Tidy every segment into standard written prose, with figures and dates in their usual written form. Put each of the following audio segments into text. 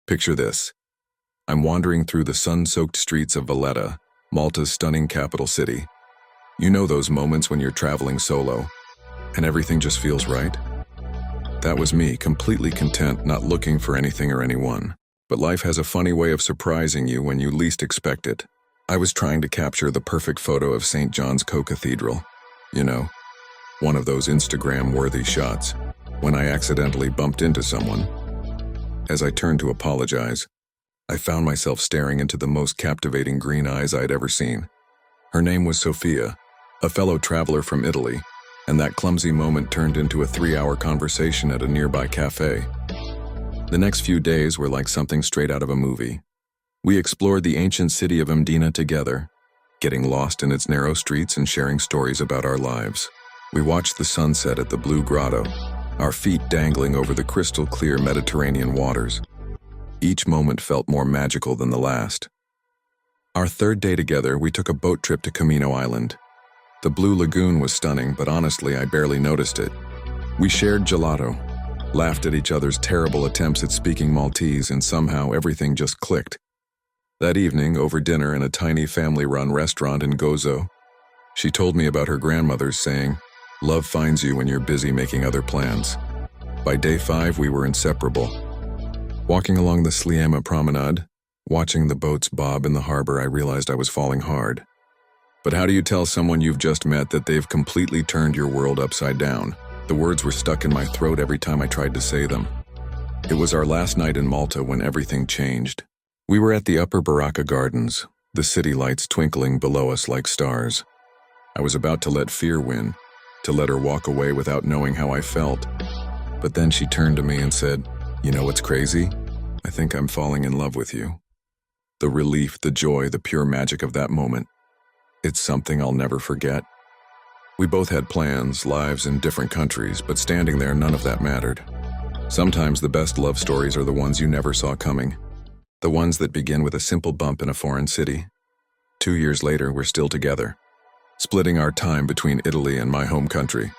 Picture this. I'm wandering through the sun-soaked streets of Valletta, Malta's stunning capital city. You know those moments when you're traveling solo, and everything just feels right? That was me, completely content, not looking for anything or anyone. But life has a funny way of surprising you when you least expect it. I was trying to capture the perfect photo of St. John's Co-Cathedral. You know, one of those Instagram-worthy shots, when I accidentally bumped into someone. As I turned to apologize, I found myself staring into the most captivating green eyes I'd ever seen. Her name was Sophia, a fellow traveler from Italy, and that clumsy moment turned into a 3-hour conversation at a nearby cafe. The next few days were like something straight out of a movie. We explored the ancient city of Mdina together, getting lost in its narrow streets and sharing stories about our lives. We watched the sunset at the Blue Grotto, our feet dangling over the crystal-clear Mediterranean waters. Each moment felt more magical than the last. Our third day together, we took a boat trip to Camino Island. The Blue Lagoon was stunning, but honestly, I barely noticed it. We shared gelato, laughed at each other's terrible attempts at speaking Maltese, and somehow everything just clicked. That evening, over dinner in a tiny family-run restaurant in Gozo, she told me about her grandmother's saying, "Love finds you when you're busy making other plans." By day 5, we were inseparable. Walking along the Sliema promenade, watching the boats bob in the harbor, I realized I was falling hard. But how do you tell someone you've just met that they've completely turned your world upside down? The words were stuck in my throat every time I tried to say them. It was our last night in Malta when everything changed. We were at the Upper Baraka Gardens, the city lights twinkling below us like stars. I was about to let fear win, to let her walk away without knowing how I felt. But then she turned to me and said, "You know what's crazy? I think I'm falling in love with you." The relief, the joy, the pure magic of that moment. It's something I'll never forget. We both had plans, lives in different countries, but standing there, none of that mattered. Sometimes the best love stories are the ones you never saw coming. The ones that begin with a simple bump in a foreign city. 2 years later, we're still together, splitting our time between Italy and my home country.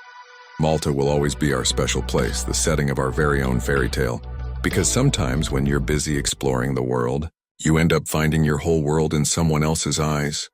Malta will always be our special place, the setting of our very own fairy tale. Because sometimes when you're busy exploring the world, you end up finding your whole world in someone else's eyes.